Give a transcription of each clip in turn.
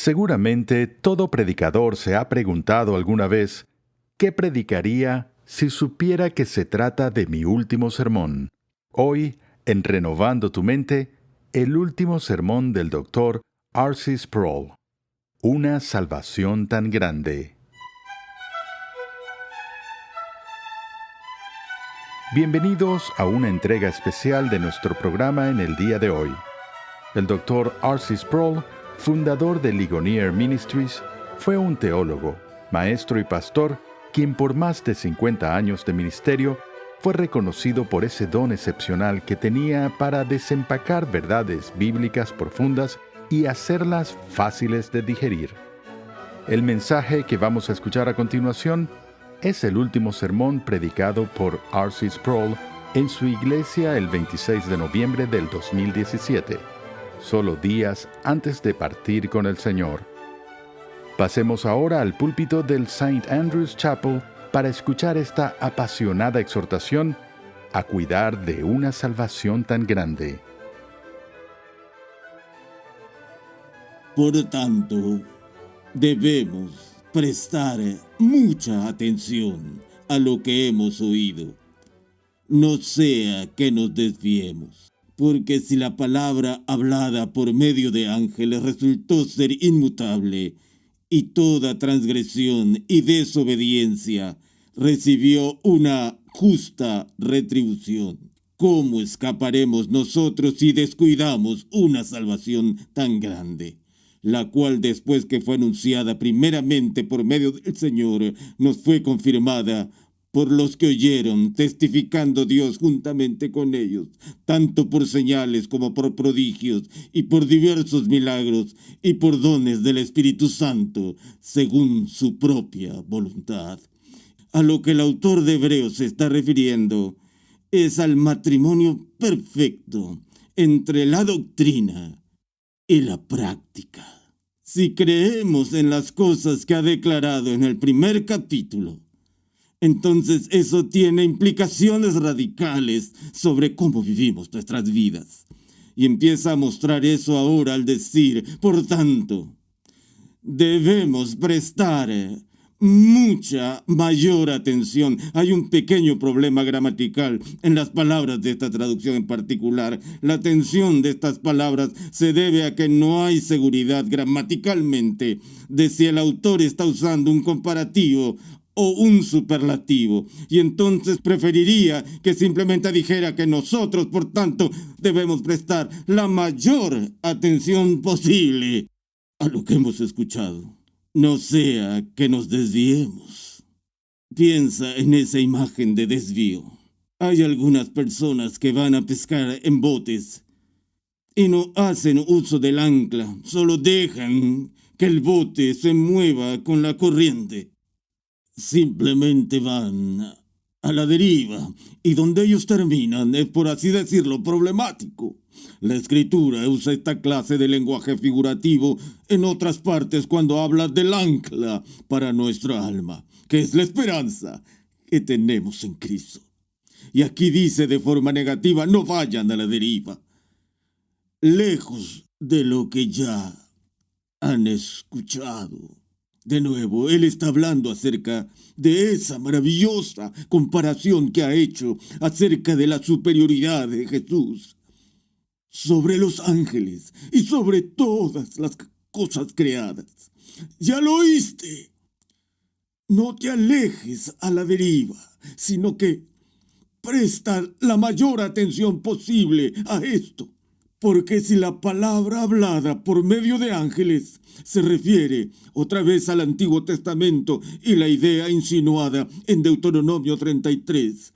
Seguramente todo predicador se ha preguntado alguna vez, ¿qué predicaría si supiera que se trata de mi último sermón? Hoy, en Renovando tu Mente, el último sermón del Dr. R.C. Sproul. Una salvación tan grande. Bienvenidos a una entrega especial de nuestro programa en el día de hoy. El Dr. R.C. Sproul, fundador de Ligonier Ministries, fue un teólogo, maestro y pastor, quien por más de 50 años de ministerio fue reconocido por ese don excepcional que tenía para desempacar verdades bíblicas profundas y hacerlas fáciles de digerir. El mensaje que vamos a escuchar a continuación es el último sermón predicado por R.C. Sproul en su iglesia el 26 de noviembre del 2017, solo días antes de partir con el Señor. Pasemos ahora al púlpito del St. Andrew's Chapel para escuchar esta apasionada exhortación a cuidar de una salvación tan grande. Por tanto, debemos prestar mucha atención a lo que hemos oído. No sea que nos desviemos. Porque si la palabra hablada por medio de ángeles resultó ser inmutable, y toda transgresión y desobediencia recibió una justa retribución, ¿cómo escaparemos nosotros si descuidamos una salvación tan grande? La cual, después que fue anunciada primeramente por medio del Señor, nos fue confirmada por los que oyeron, testificando Dios juntamente con ellos, tanto por señales como por prodigios, y por diversos milagros, y por dones del Espíritu Santo, según su propia voluntad. A lo que el autor de Hebreos se está refiriendo es al matrimonio perfecto entre la doctrina y la práctica. Si creemos en las cosas que ha declarado en el primer capítulo, entonces eso tiene implicaciones radicales sobre cómo vivimos nuestras vidas. Y empieza a mostrar eso ahora al decir, por tanto, debemos prestar mucha mayor atención. Hay un pequeño problema gramatical en las palabras de esta traducción en particular. La atención de estas palabras se debe a que no hay seguridad gramaticalmente de si el autor está usando un comparativo o un superlativo, y entonces preferiría que simplemente dijera que nosotros, por tanto, debemos prestar la mayor atención posible a lo que hemos escuchado. No sea que nos desviemos. Piensa en esa imagen de desvío. Hay algunas personas que van a pescar en botes y no hacen uso del ancla, solo dejan que el bote se mueva con la corriente. Simplemente van a la deriva, y donde ellos terminan es, por así decirlo, problemático. La Escritura usa esta clase de lenguaje figurativo en otras partes cuando habla del ancla para nuestra alma, que es la esperanza que tenemos en Cristo. Y aquí dice de forma negativa, no vayan a la deriva, lejos de lo que ya han escuchado. De nuevo, él está hablando acerca de esa maravillosa comparación que ha hecho acerca de la superioridad de Jesús sobre los ángeles y sobre todas las cosas creadas. Ya lo oíste. No te alejes a la deriva, sino que presta la mayor atención posible a esto. Porque si la palabra hablada por medio de ángeles se refiere otra vez al Antiguo Testamento y la idea insinuada en Deuteronomio 33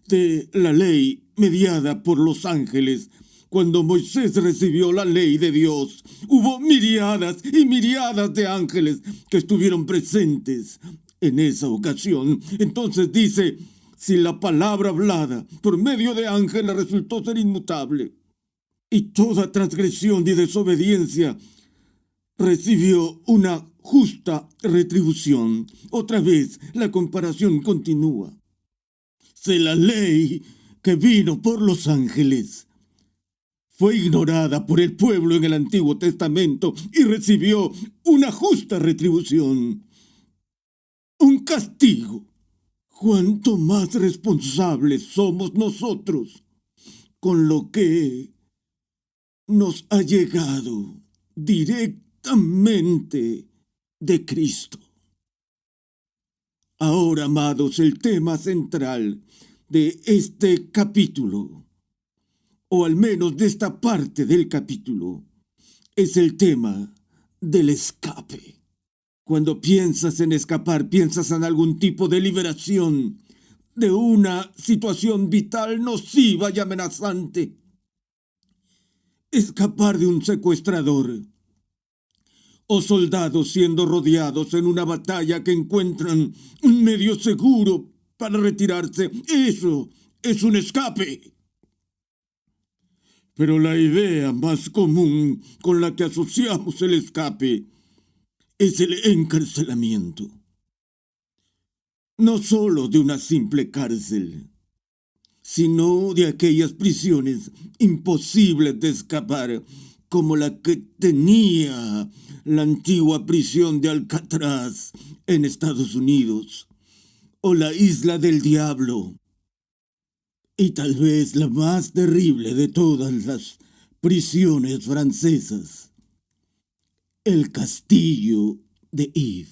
de la ley mediada por los ángeles, cuando Moisés recibió la ley de Dios, hubo miriadas y miriadas de ángeles que estuvieron presentes en esa ocasión. Entonces dice, si la palabra hablada por medio de ángeles resultó ser inmutable, y toda transgresión y desobediencia recibió una justa retribución. Otra vez, la comparación continúa. Si la ley que vino por los ángeles fue ignorada por el pueblo en el Antiguo Testamento y recibió una justa retribución, un castigo. ¿Cuánto más responsables somos nosotros con lo que nos ha llegado directamente de Cristo? Ahora, amados, el tema central de este capítulo, o al menos de esta parte del capítulo, es el tema del escape. Cuando piensas en escapar, piensas en algún tipo de liberación de una situación vital nociva y amenazante. Escapar de un secuestrador o soldados siendo rodeados en una batalla que encuentran un medio seguro para retirarse. Eso es un escape. Pero la idea más común con la que asociamos el escape es el encarcelamiento. No solo de una simple cárcel, sino de aquellas prisiones imposibles de escapar, como la que tenía la antigua prisión de Alcatraz en Estados Unidos, o la Isla del Diablo, y tal vez la más terrible de todas las prisiones francesas, el castillo de If.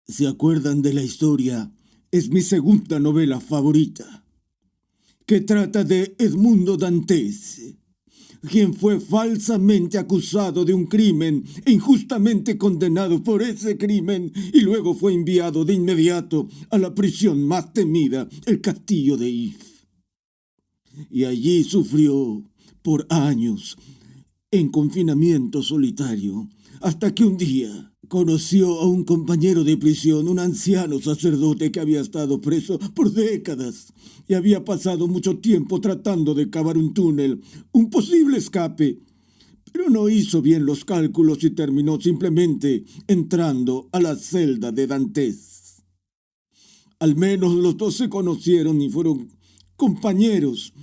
¿Se acuerdan de la historia? Es mi segunda novela favorita, que trata de Edmundo Dantes, quien fue falsamente acusado de un crimen e injustamente condenado por ese crimen y luego fue enviado de inmediato a la prisión más temida, el castillo de If. Y allí sufrió por años en confinamiento solitario, hasta que un día conoció a un compañero de prisión, un anciano sacerdote que había estado preso por décadas y había pasado mucho tiempo tratando de cavar un túnel, un posible escape, pero no hizo bien los cálculos y terminó simplemente entrando a la celda de Dantes. Al menos los dos se conocieron y fueron compañeros,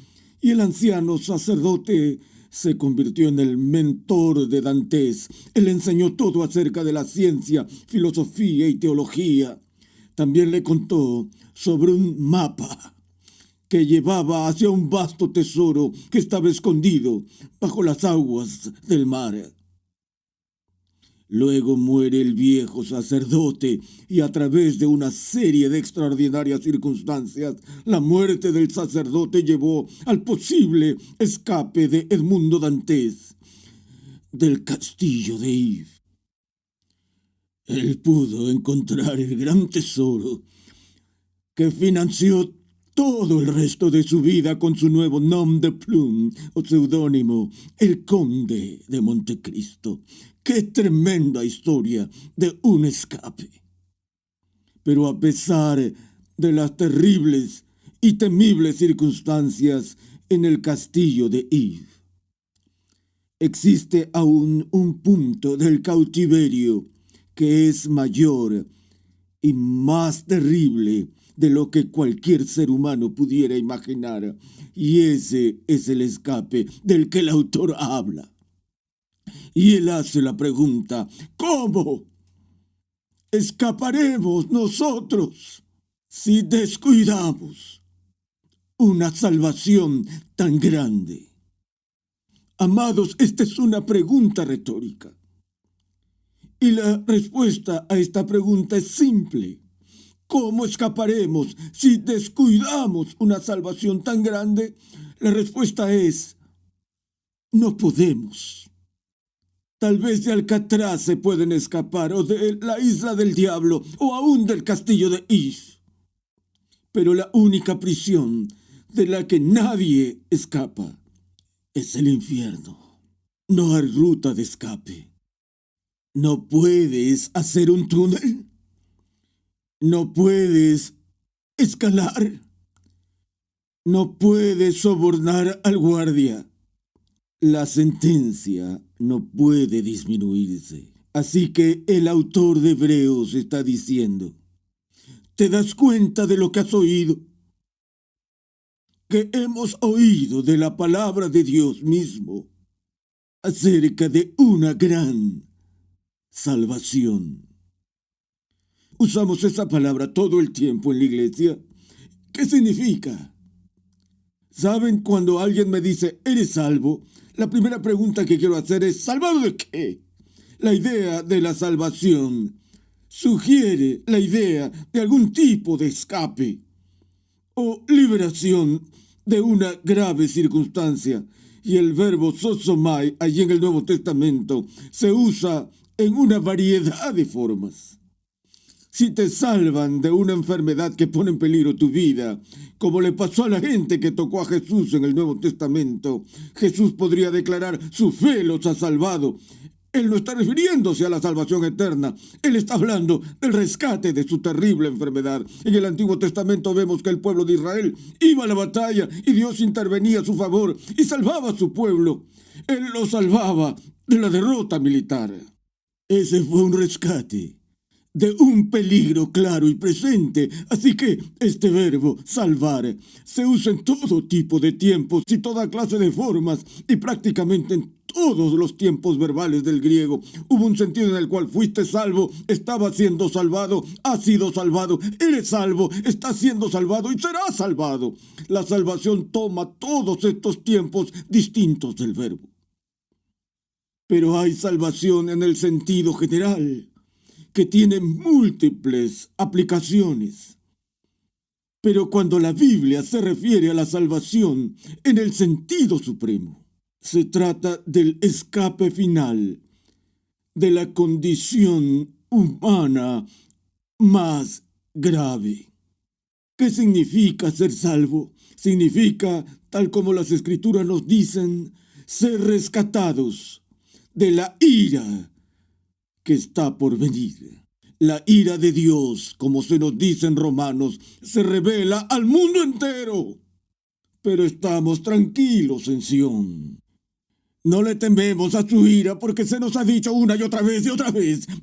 y el anciano sacerdote se convirtió en el mentor de Dantes. Él le enseñó todo acerca de la ciencia, filosofía y teología. También le contó sobre un mapa que llevaba hacia un vasto tesoro que estaba escondido bajo las aguas del mar. Luego muere el viejo sacerdote y a través de una serie de extraordinarias circunstancias, la muerte del sacerdote llevó al posible escape de Edmundo Dantes del castillo de If. Él pudo encontrar el gran tesoro que financió todo el resto de su vida con su nuevo nom de plume o seudónimo, el Conde de Montecristo. ¡Qué tremenda historia de un escape! Pero a pesar de las terribles y temibles circunstancias en el castillo de If, existe aún un punto del cautiverio que es mayor y más terrible de lo que cualquier ser humano pudiera imaginar, y ese es el escape del que el autor habla. Y él hace la pregunta: ¿cómo escaparemos nosotros si descuidamos una salvación tan grande? Amados, esta es una pregunta retórica. Y la respuesta a esta pregunta es simple. ¿Cómo escaparemos si descuidamos una salvación tan grande? La respuesta es: no podemos. Tal vez de Alcatraz se pueden escapar, o de la Isla del Diablo, o aún del castillo de If. Pero la única prisión de la que nadie escapa es el infierno. No hay ruta de escape. No puedes hacer un túnel. No puedes escalar. No puedes sobornar al guardia. La sentencia no puede disminuirse. Así que el autor de Hebreos está diciendo: ¿te das cuenta de lo que has oído? Que hemos oído de la palabra de Dios mismo. acerca de una gran salvación. Usamos esa palabra todo el tiempo en la iglesia. ¿Qué significa? ¿Saben? Cuando alguien me dice, ¿eres salvo? La primera pregunta que quiero hacer es, ¿salvado de qué? La idea de la salvación sugiere la idea de algún tipo de escape o liberación de una grave circunstancia. Y el verbo sosomai, allí en el Nuevo Testamento, se usa en una variedad de formas. Si te salvan de una enfermedad que pone en peligro tu vida, como le pasó a la gente que tocó a Jesús en el Nuevo Testamento, Jesús podría declarar, su fe los ha salvado. Él no está refiriéndose a la salvación eterna. Él está hablando del rescate de su terrible enfermedad. En el Antiguo Testamento vemos que el pueblo de Israel iba a la batalla y Dios intervenía a su favor y salvaba a su pueblo. Él lo salvaba de la derrota militar. Ese fue un rescate de un peligro claro y presente. Así que este verbo, salvar, se usa en todo tipo de tiempos y toda clase de formas y prácticamente en todos los tiempos verbales del griego. Hubo un sentido en el cual fuiste salvo, estabas siendo salvado, has sido salvado, eres salvo, estás siendo salvado y serás salvado. La salvación toma todos estos tiempos distintos del verbo. Pero hay salvación en el sentido general, que tiene múltiples aplicaciones. Pero cuando la Biblia se refiere a la salvación en el sentido supremo, se trata del escape final de la condición humana más grave. ¿Qué significa ser salvo? Significa, tal como las Escrituras nos dicen, ser rescatados de la ira que está por venir. La ira de Dios, como se nos dice en Romanos, se revela al mundo entero. Pero estamos tranquilos en Sión. No le tememos a su ira porque se nos ha dicho una y otra vez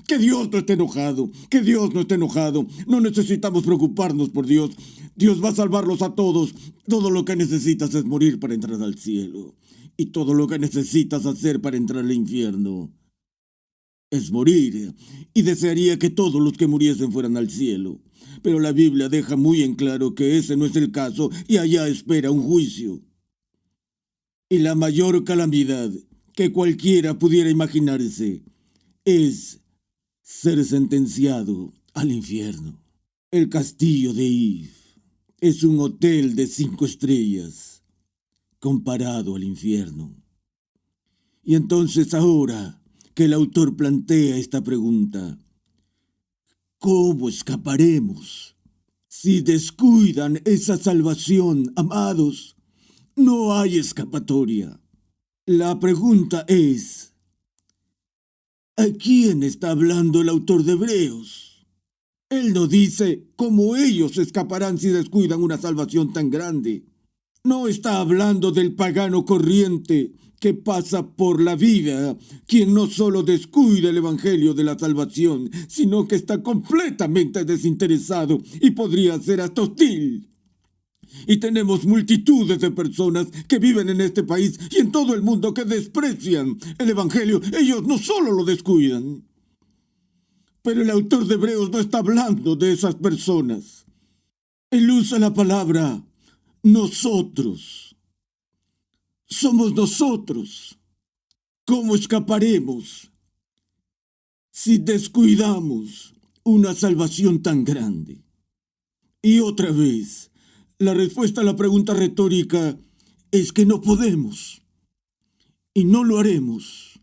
que Dios no está enojado, que Dios no está enojado. No necesitamos preocuparnos por Dios. Dios va a salvarlos a todos. Todo lo que necesitas es morir para entrar al cielo. Y todo lo que necesitas hacer para entrar al infierno es morir, y desearía que todos los que muriesen fueran al cielo. Pero la Biblia deja muy en claro que ese no es el caso y allá espera un juicio. Y la mayor calamidad que cualquiera pudiera imaginarse es ser sentenciado al infierno. El castillo de If es un hotel de 5 estrellas comparado al infierno. Y entonces ahora que el autor plantea esta pregunta, ¿cómo escaparemos? Si descuidan esa salvación, amados, no hay escapatoria. La pregunta es, ¿a quién está hablando el autor de Hebreos? Él no dice cómo ellos escaparán si descuidan una salvación tan grande. No está hablando del pagano corriente que pasa por la vida, quien no solo descuida el evangelio de la salvación, sino que está completamente desinteresado y podría ser hasta hostil. Y tenemos multitudes de personas que viven en este país y en todo el mundo que desprecian el evangelio. Ellos no solo lo descuidan. Pero el autor de Hebreos no está hablando de esas personas. Él usa la palabra nosotros. Somos nosotros. ¿Cómo escaparemos si descuidamos una salvación tan grande? Y otra vez, la respuesta a la pregunta retórica es que no podemos y no lo haremos.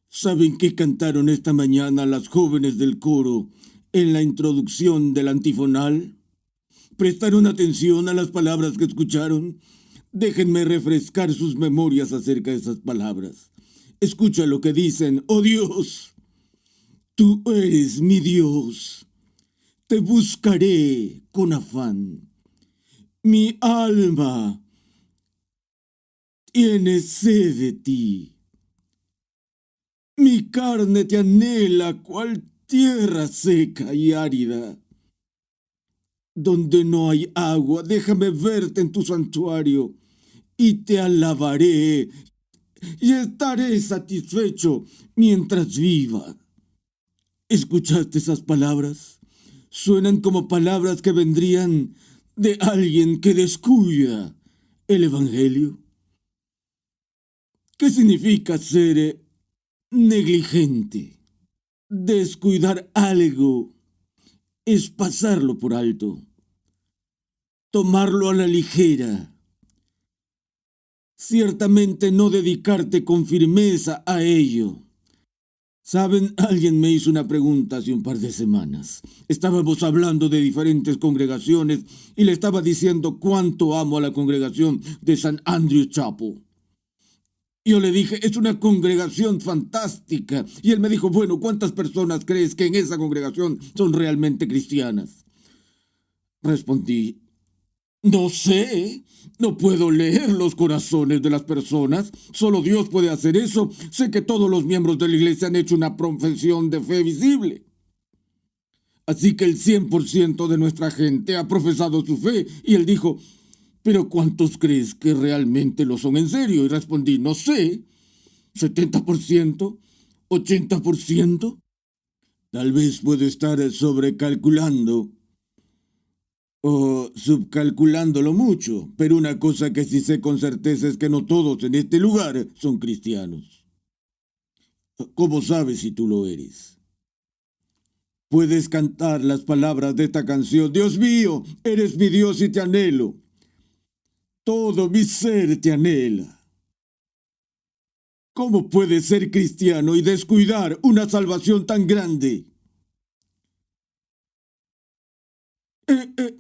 ¿Saben qué cantaron esta mañana las jóvenes del coro en la introducción del antifonal? ¿Prestaron atención a las palabras que escucharon? Déjenme refrescar sus memorias acerca de esas palabras. Escucha lo que dicen. Oh Dios, tú eres mi Dios. Te buscaré con afán. Mi alma tiene sed de ti. Mi carne te anhela cual tierra seca y árida. Donde no hay agua, déjame verte en tu santuario y te alabaré y estaré satisfecho mientras viva. ¿Escuchaste esas palabras? Suenan como palabras que vendrían de alguien que descuida el Evangelio. ¿Qué significa ser negligente? Descuidar algo es pasarlo por alto, tomarlo a la ligera. Ciertamente no dedicarte con firmeza a ello. Saben, alguien me hizo una pregunta hace un par de semanas. Estábamos hablando de diferentes congregaciones y le estaba diciendo cuánto amo a la congregación de St. Andrew's Chapel. Yo le dije, es una congregación fantástica. Y él me dijo, bueno, ¿cuántas personas crees que en esa congregación son realmente cristianas? Respondí, no sé, no puedo leer los corazones de las personas, solo Dios puede hacer eso. Sé que todos los miembros de la iglesia han hecho una profesión de fe visible. Así que el 100% de nuestra gente ha profesado su fe. Y él dijo, ¿pero cuántos crees que realmente lo son en serio? Y respondí, no sé, 70%, 80%. Tal vez puedo estar sobrecalculando o subcalculándolo mucho, pero una cosa que sí sé con certeza es que no todos en este lugar son cristianos. ¿Cómo sabes si tú lo eres? Puedes cantar las palabras de esta canción. Dios mío, eres mi Dios y te anhelo. Todo mi ser te anhela. ¿Cómo puedes ser cristiano y descuidar una salvación tan grande?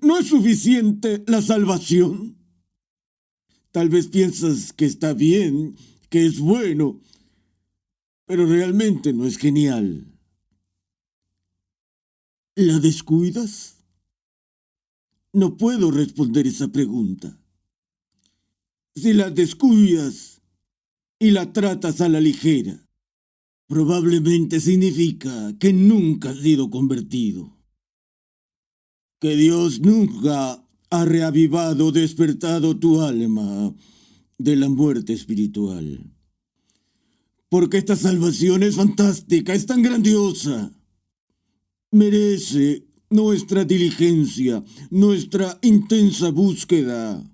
¿No es suficiente la salvación? Tal vez piensas que está bien, que es bueno, pero realmente no es genial. ¿La descuidas? No puedo responder esa pregunta. Si la descuidas y la tratas a la ligera, probablemente significa que nunca has sido convertido. Que Dios nunca ha reavivado o despertado tu alma de la muerte espiritual. Porque esta salvación es fantástica, es tan grandiosa. Merece nuestra diligencia, nuestra intensa búsqueda.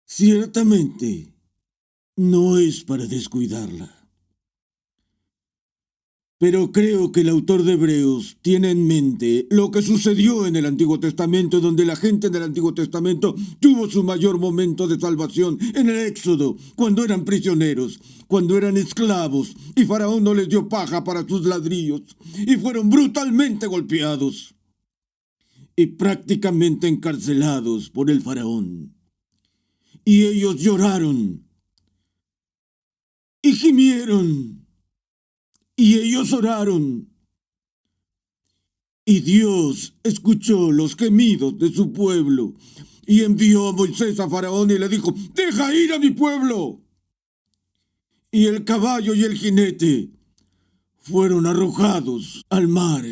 Ciertamente, no es para descuidarla. Pero creo que el autor de Hebreos tiene en mente lo que sucedió en el Antiguo Testamento, donde la gente del Antiguo Testamento tuvo su mayor momento de salvación en el Éxodo, cuando eran prisioneros, cuando eran esclavos, y Faraón no les dio paja para sus ladrillos, y fueron brutalmente golpeados y prácticamente encarcelados por el Faraón. Y ellos lloraron y gimieron. Y ellos oraron. Y Dios escuchó los gemidos de su pueblo y envió a Moisés a Faraón y le dijo, ¡deja ir a mi pueblo! Y el caballo y el jinete fueron arrojados al mar.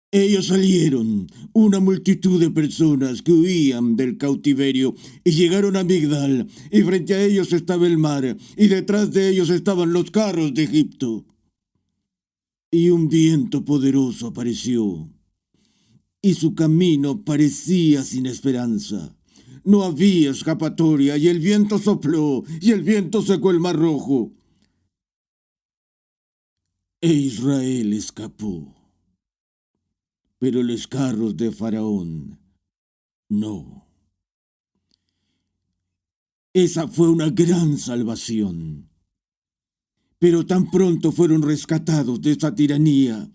Ellos salieron, una multitud de personas que huían del cautiverio, y llegaron a Migdal, y frente a ellos estaba el mar, y detrás de ellos estaban los carros de Egipto. Y un viento poderoso apareció, y su camino parecía sin esperanza. No había escapatoria, y el viento sopló, y el viento secó el mar rojo. E Israel escapó, pero los carros de Faraón no. Esa fue una gran salvación. Pero tan pronto fueron rescatados de esa tiranía,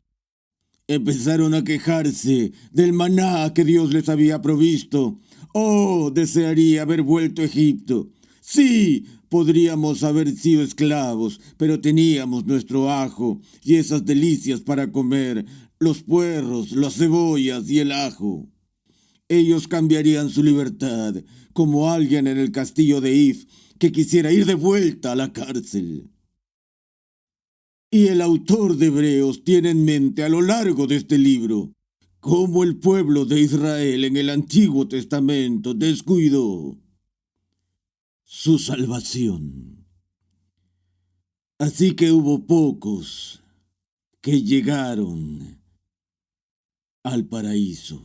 empezaron a quejarse del maná que Dios les había provisto. Oh, desearía haber vuelto a Egipto. Sí, podríamos haber sido esclavos, pero teníamos nuestro ajo y esas delicias para comer, los puerros, las cebollas y el ajo. Ellos cambiarían su libertad, como alguien en el castillo de If que quisiera ir de vuelta a la cárcel. Y el autor de Hebreos tiene en mente a lo largo de este libro cómo el pueblo de Israel en el Antiguo Testamento descuidó su salvación. Así que hubo pocos que llegaron al paraíso.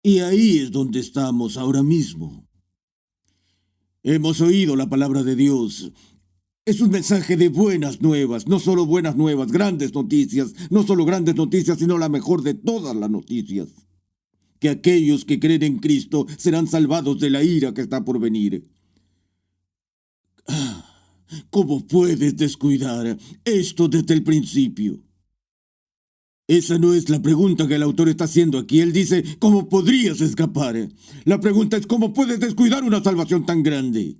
Y ahí es donde estamos ahora mismo. Hemos oído la palabra de Dios. Es un mensaje de buenas nuevas, no solo buenas nuevas, grandes noticias, no solo grandes noticias, sino la mejor de todas las noticias. Que aquellos que creen en Cristo serán salvados de la ira que está por venir. ¿Cómo puedes descuidar esto desde el principio? Esa no es la pregunta que el autor está haciendo aquí. Él dice, ¿cómo podrías escapar? La pregunta es, ¿cómo puedes descuidar una salvación tan grande?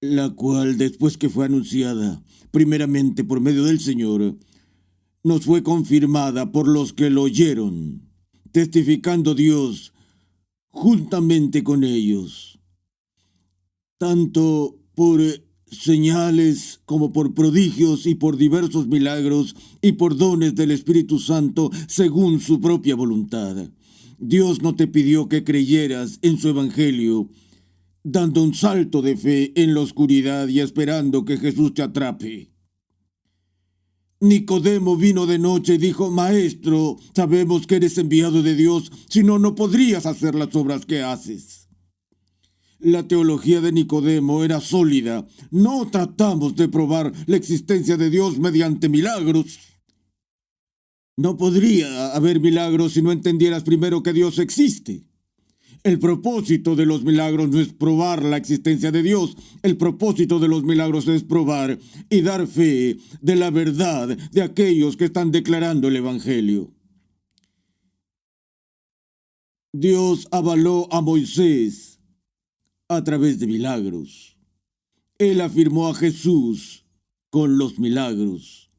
La cual, después que fue anunciada, primeramente por medio del Señor, nos fue confirmada por los que lo oyeron, testificando Dios juntamente con ellos, tanto por señales como por prodigios y por diversos milagros y por dones del Espíritu Santo según su propia voluntad. Dios no te pidió que creyeras en su evangelio, dando un salto de fe en la oscuridad y esperando que Jesús te atrape. Nicodemo vino de noche y dijo, Maestro, sabemos que eres enviado de Dios, si no, no podrías hacer las obras que haces. La teología de Nicodemo era sólida. No tratamos de probar la existencia de Dios mediante milagros. No podría haber milagros si no entendieras primero que Dios existe. El propósito de los milagros no es probar la existencia de Dios. El propósito de los milagros es probar y dar fe de la verdad de aquellos que están declarando el Evangelio. Dios avaló a Moisés a través de milagros. Él afirmó a Jesús con los milagros.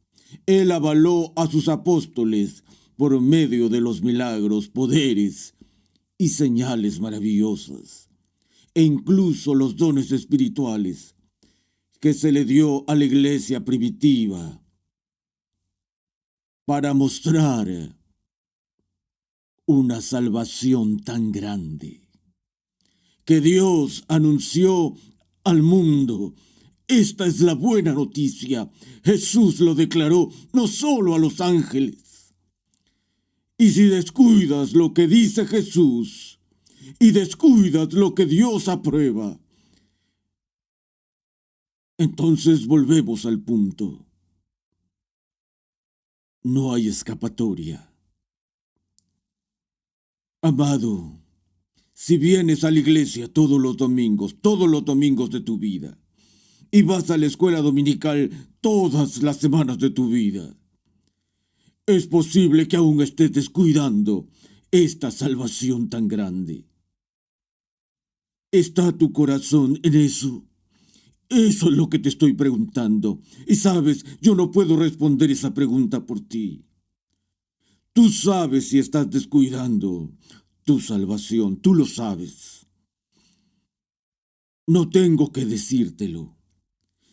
Él avaló a sus apóstoles por medio de los milagros, poderes y señales maravillosas, e incluso los dones espirituales que se le dio a la iglesia primitiva para mostrar una salvación tan grande que Dios anunció al mundo. Esta es la buena noticia. Jesús lo declaró no solo a los ángeles. Y si descuidas lo que dice Jesús y descuidas lo que Dios aprueba, entonces volvemos al punto. No hay escapatoria. Amado, si vienes a la iglesia todos los domingos de tu vida, y vas a la escuela dominical todas las semanas de tu vida, es posible que aún estés descuidando esta salvación tan grande. ¿Está tu corazón en eso? Eso es lo que te estoy preguntando. Y sabes, yo no puedo responder esa pregunta por ti. Tú sabes si estás descuidando tu salvación, tú lo sabes. No tengo que decírtelo.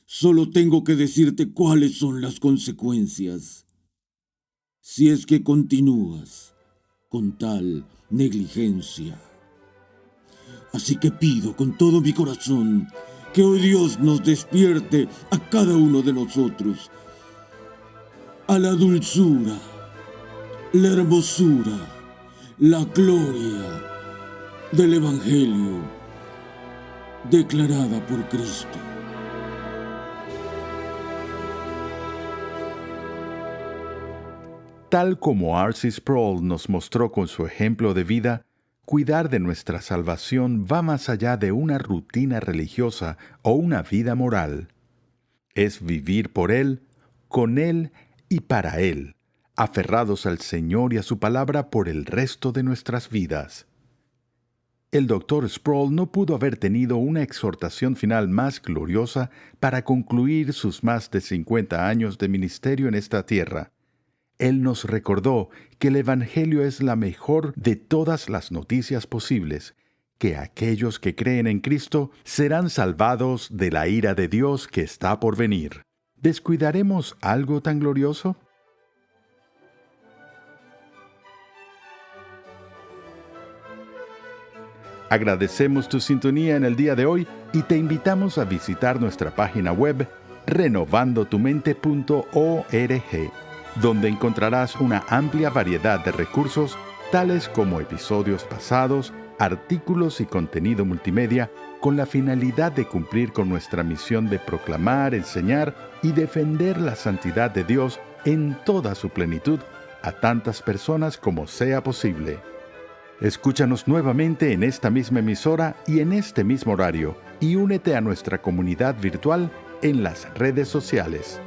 Solo tengo que decirte cuáles son las consecuencias si es que continúas con tal negligencia. Así que pido con todo mi corazón que hoy Dios nos despierte a cada uno de nosotros a la dulzura, la hermosura, la gloria del Evangelio declarada por Cristo. Tal como R.C. Sproul nos mostró con su ejemplo de vida, cuidar de nuestra salvación va más allá de una rutina religiosa o una vida moral. Es vivir por Él, con Él y para Él, aferrados al Señor y a su palabra por el resto de nuestras vidas. El Dr. Sproul no pudo haber tenido una exhortación final más gloriosa para concluir sus más de 50 años de ministerio en esta tierra. Él nos recordó que el Evangelio es la mejor de todas las noticias posibles, que aquellos que creen en Cristo serán salvados de la ira de Dios que está por venir. ¿Descuidaremos algo tan glorioso? Agradecemos tu sintonía en el día de hoy y te invitamos a visitar nuestra página web renovandotumente.org, donde encontrarás una amplia variedad de recursos, tales como episodios pasados, artículos y contenido multimedia, con la finalidad de cumplir con nuestra misión de proclamar, enseñar y defender la santidad de Dios en toda su plenitud a tantas personas como sea posible. Escúchanos nuevamente en esta misma emisora y en este mismo horario, y únete a nuestra comunidad virtual en las redes sociales.